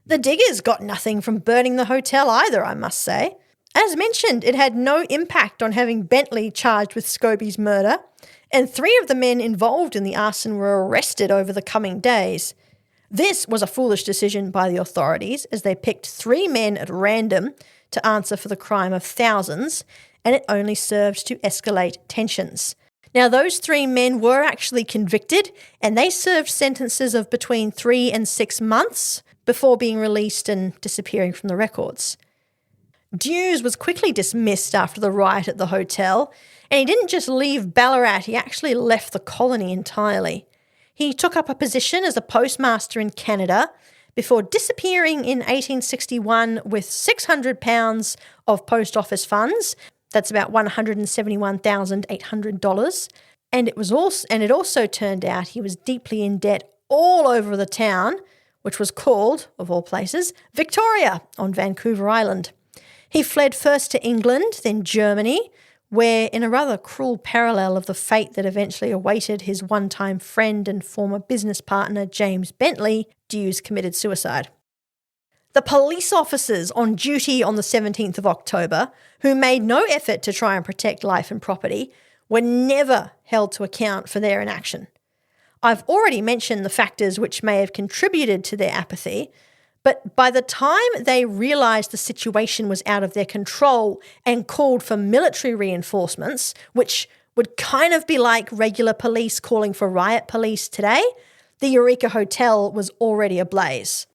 The diggers got nothing from burning the hotel either, I must say. As mentioned, it had no impact on having Bentley charged with Scobie's murder, and 3 of the men involved in the arson were arrested over the coming days. This was a foolish decision by the authorities, as they picked 3 men at random to answer for the crime of thousands, and it only served to escalate tensions. Now, those 3 men were actually convicted, and they served sentences of between 3 and 6 months before being released and disappearing from the records. Dewes was quickly dismissed after the riot at the hotel, and he didn't just leave Ballarat, he actually left the colony entirely. He took up a position as a postmaster in Canada before disappearing in 1861 with £600 of post office funds. That's about $171,800. And it also turned out he was deeply in debt all over the town, which was called, of all places, Victoria on Vancouver Island. He fled first to England, then Germany, where, in a rather cruel parallel of the fate that eventually awaited his one-time friend and former business partner James Bentley, Dewes committed suicide. The police officers on duty on the 17th of October, who made no effort to try and protect life and property, were never held to account for their inaction. I've already mentioned the factors which may have contributed to their apathy, but by the time they realised the situation was out of their control and called for military reinforcements, which would kind of be like regular police calling for riot police today, the Eureka Hotel was already ablaze.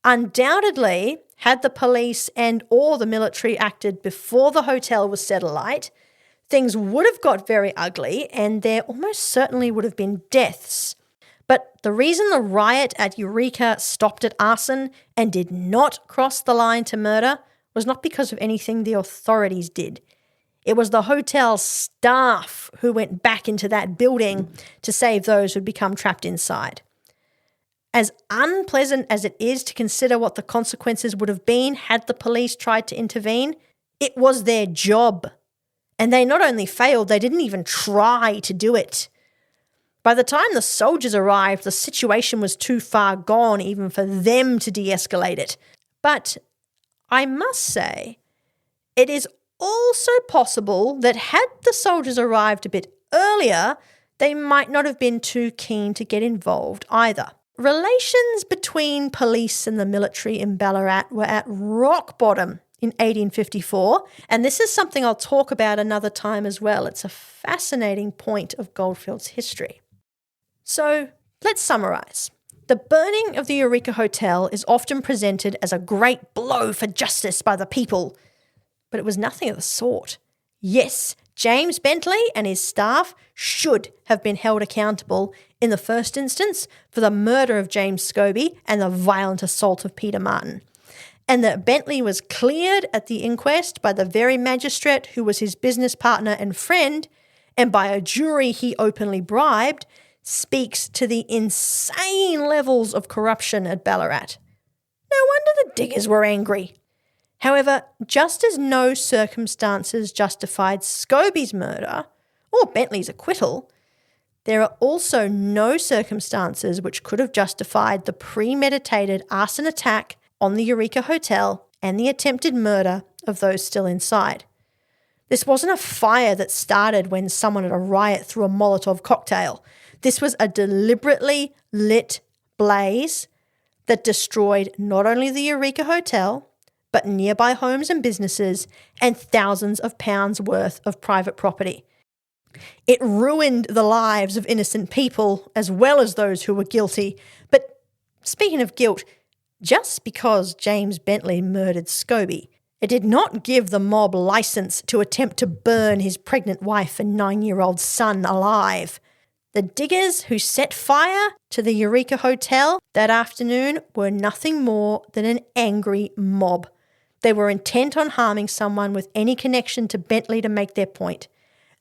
Undoubtedly, had the police and or the military acted before the hotel was set alight, things would have got very ugly and there almost certainly would have been deaths. But the reason the riot at Eureka stopped at arson and did not cross the line to murder was not because of anything the authorities did. It was the hotel staff who went back into that building to save those who'd become trapped inside. As unpleasant as it is to consider what the consequences would have been had the police tried to intervene, it was their job. And they not only failed, they didn't even try to do it. By the time the soldiers arrived, the situation was too far gone even for them to de-escalate it. But I must say, it is also possible that had the soldiers arrived a bit earlier, they might not have been too keen to get involved either. Relations between police and the military in Ballarat were at rock bottom in 1854, and this is something I'll talk about another time as well. It's a fascinating point of Goldfields history. So let's summarise. The burning of the Eureka Hotel is often presented as a great blow for justice by the people, but it was nothing of the sort. Yes, James Bentley and his staff should have been held accountable in the first instance for the murder of James Scobie and the violent assault of Peter Martin, and that Bentley was cleared at the inquest by the very magistrate who was his business partner and friend, and by a jury he openly bribed, speaks to the insane levels of corruption at Ballarat. No wonder the diggers were angry. However, just as no circumstances justified Scobie's murder or Bentley's acquittal, there are also no circumstances which could have justified the premeditated arson attack on the Eureka Hotel and the attempted murder of those still inside. This wasn't a fire that started when someone at a riot threw a Molotov cocktail. This was a deliberately lit blaze that destroyed not only the Eureka Hotel, but nearby homes and businesses and thousands of pounds worth of private property. It ruined the lives of innocent people as well as those who were guilty. But speaking of guilt, just because James Bentley murdered Scobie, it did not give the mob license to attempt to burn his pregnant wife and 9-year-old son alive. The diggers who set fire to the Eureka Hotel that afternoon were nothing more than an angry mob. They were intent on harming someone with any connection to Bentley to make their point.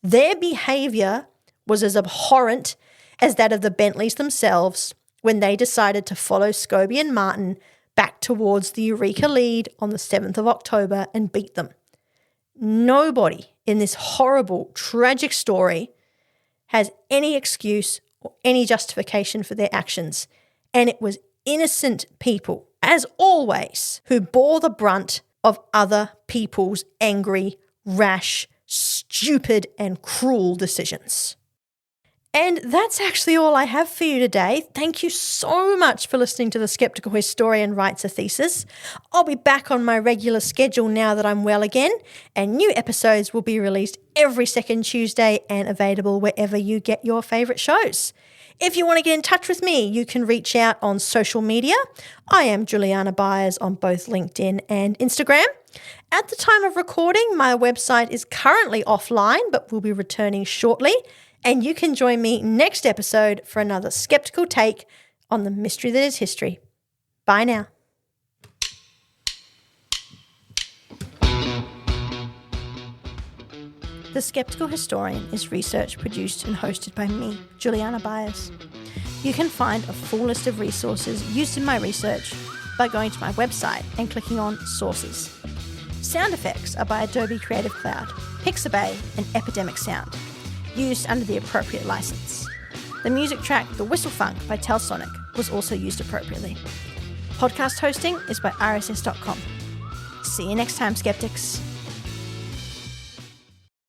Their behaviour was as abhorrent as that of the Bentleys themselves when they decided to follow Scobie and Martin back towards the Eureka lead on the 7th of October and beat them. Nobody in this horrible, tragic story has any excuse or any justification for their actions, and it was innocent people, as always, who bore the brunt of other people's angry, rash, stupid and cruel decisions. And that's actually all I have for you today. Thank you so much for listening to The Skeptical Historian Writes a Thesis. I'll be back on my regular schedule now that I'm well again, and new episodes will be released every second Tuesday and available wherever you get your favourite shows. If you want to get in touch with me, you can reach out on social media. I am Juliana Byers on both LinkedIn and Instagram. At the time of recording, my website is currently offline, but will be returning shortly. And you can join me next episode for another skeptical take on the mystery that is history. Bye now. The Skeptical Historian is research produced and hosted by me, Juliana Byers. You can find a full list of resources used in my research by going to my website and clicking on Sources. Sound effects are by Adobe Creative Cloud, Pixabay and Epidemic Sound, used under the appropriate license. The music track The Whistle Funk by Telsonic was also used appropriately. Podcast hosting is by rss.com. See you next time, skeptics.